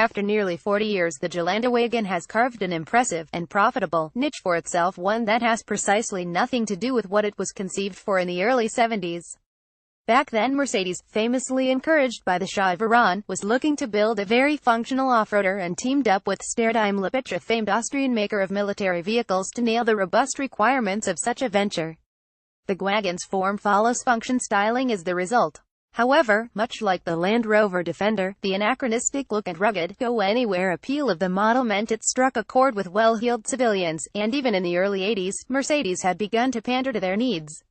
After nearly 40 years, the Gelandewagen has carved an impressive and profitable niche for itself, one that has precisely nothing to do with what it was conceived for in the early 70s. Back then, Mercedes, famously encouraged by the Shah of Iran, was looking to build a very functional off-roader and teamed up with Daimler, a famed Austrian maker of military vehicles, to nail the robust requirements of such a venture. The wagon's form follows function styling is the result. However, much like the Land Rover Defender, the anachronistic look and rugged, go-anywhere appeal of the model meant it struck a chord with well-heeled civilians, and even in the early 80s, Mercedes had begun to pander to their needs.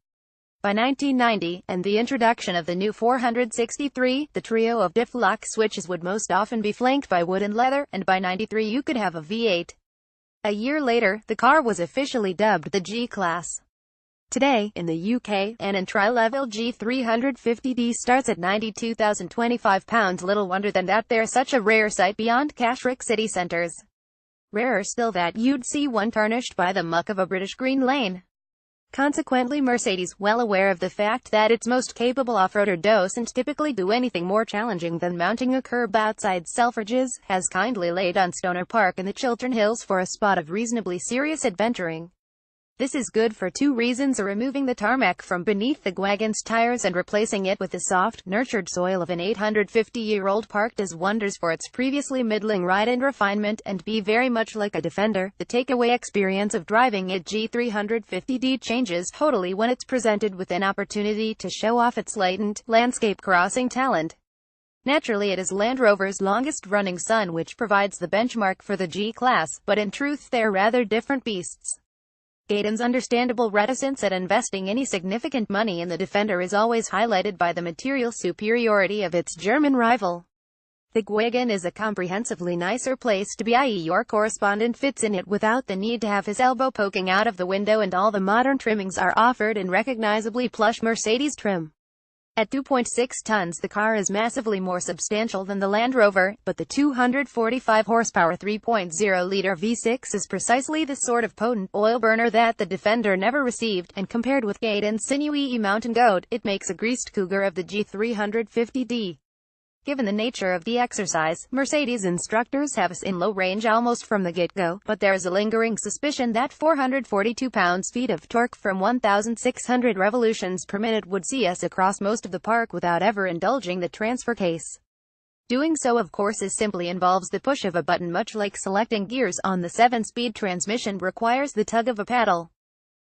By 1990, and the introduction of the new 463, the trio of diff-lock switches would most often be flanked by wood and leather, and by 93 you could have a V8. A year later, the car was officially dubbed the G-Class. Today, in the UK, an entry-level G350d starts at £92,025. Little wonder then that they're such a rare sight beyond Cashrick city centres. Rarer still that you'd see one tarnished by the muck of a British green lane. Consequently, Mercedes, well aware of the fact that its most capable off-roader doesn't typically do anything more challenging than mounting a curb outside Selfridges, has kindly laid on Stoner Park in the Chiltern Hills for a spot of reasonably serious adventuring. This is good for two reasons: removing the tarmac from beneath the wagon's tires and replacing it with the soft, nurtured soil of an 850-year-old park does wonders for its previously middling ride and refinement, and B, very much like a Defender, the takeaway experience of driving a G350d changes totally when it's presented with an opportunity to show off its latent, landscape-crossing talent. Naturally, it is Land Rover's longest-running son which provides the benchmark for the G-Class, but in truth they're rather different beasts. Gaydon's understandable reticence at investing any significant money in the Defender is always highlighted by the material superiority of its German rival. The wagon is a comprehensively nicer place to be, i.e. your correspondent fits in it without the need to have his elbow poking out of the window, and all the modern trimmings are offered in recognizably plush Mercedes trim. At 2.6 tons, the car is massively more substantial than the Land Rover, but the 245 horsepower 3.0-liter V6 is precisely the sort of potent oil burner that the Defender never received, and compared with Gaydon's sinewy mountain goat, it makes a greased cougar of the G350d. Given the nature of the exercise, Mercedes instructors have us in low range almost from the get-go, but there is a lingering suspicion that 442 pounds-feet of torque from 1,600 revolutions per minute would see us across most of the park without ever indulging the transfer case. Doing so, of course, simply involves the push of a button, much like selecting gears on the 7-speed transmission requires the tug of a paddle.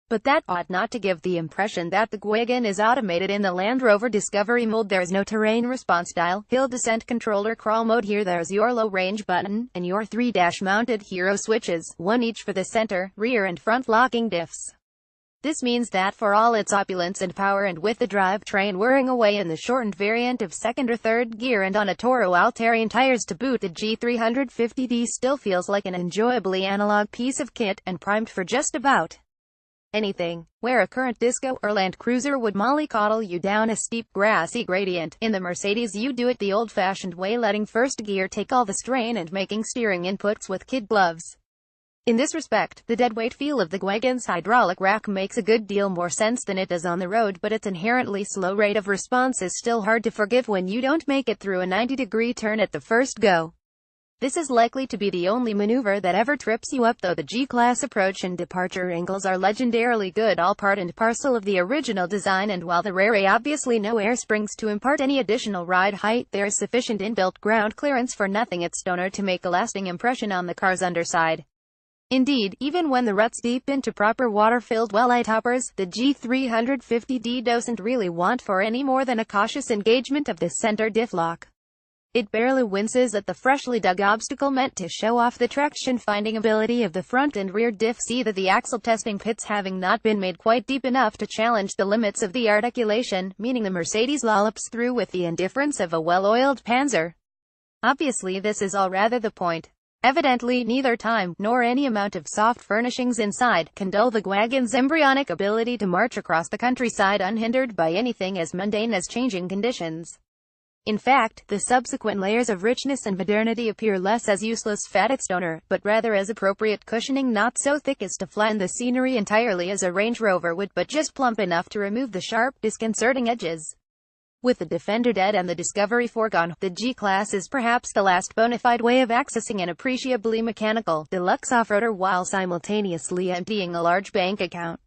But that ought not to give the impression that the wagon is automated. In the Land Rover Discovery mode there is no terrain response dial, hill descent controller. Crawl mode, here there's your low range button, and your 3 dash-mounted hero switches, one each for the center, rear and front locking diffs. This means that for all its opulence and power, and with the drivetrain whirring away in the shortened variant of second or third gear and on a Toro all-terrain tires to boot, the G350d still feels like an enjoyably analog piece of kit, and primed for just about anything. Where a current Disco or Land Cruiser would mollycoddle you down a steep grassy gradient, in the Mercedes you do it the old-fashioned way, letting first gear take all the strain and making steering inputs with kid gloves. In this respect, the deadweight feel of the wagon's hydraulic rack makes a good deal more sense than it does on the road, but its inherently slow rate of response is still hard to forgive when you don't make it through a 90-degree turn at the first go. This is likely to be the only maneuver that ever trips you up, though the G-Class approach and departure angles are legendarily good, all part and parcel of the original design, and while there are obviously no air springs to impart any additional ride height, there is sufficient inbuilt ground clearance for nothing at Stoner to make a lasting impression on the car's underside. Indeed, even when the rut's deep into proper water-filled wellite hoppers, the G350d doesn't really want for any more than a cautious engagement of the center diff lock. It barely winces at the freshly dug obstacle meant to show off the traction-finding ability of the front and rear diffs, either the axle testing pits having not been made quite deep enough to challenge the limits of the articulation, meaning the Mercedes lollops through with the indifference of a well-oiled Panzer. Obviously this is all rather the point. Evidently, neither time, nor any amount of soft furnishings inside, can dull the wagon's embryonic ability to march across the countryside unhindered by anything as mundane as changing conditions. In fact, the subsequent layers of richness and modernity appear less as useless fat at Stoner, but rather as appropriate cushioning, not so thick as to flatten the scenery entirely as a Range Rover would, but just plump enough to remove the sharp, disconcerting edges. With the Defender dead and the Discovery foregone, the G-Class is perhaps the last bona fide way of accessing an appreciably mechanical, deluxe off-roader while simultaneously emptying a large bank account.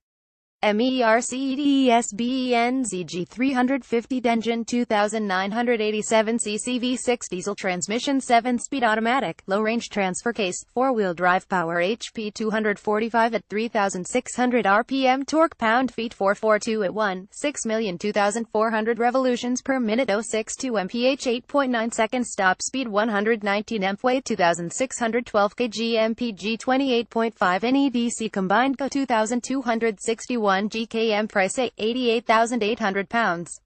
Mercedes-Benz G350d engine 2987 cc V6 diesel transmission 7-speed automatic, low-range transfer case, 4-wheel drive power HP 245 at 3600 rpm torque pound-feet 442 at 1,602,400 revolutions per minute 062 mph 8.9 seconds top speed 119 mph weight 2612 kg mpg 28.5 NEDC combined 2261 GKM price £88,800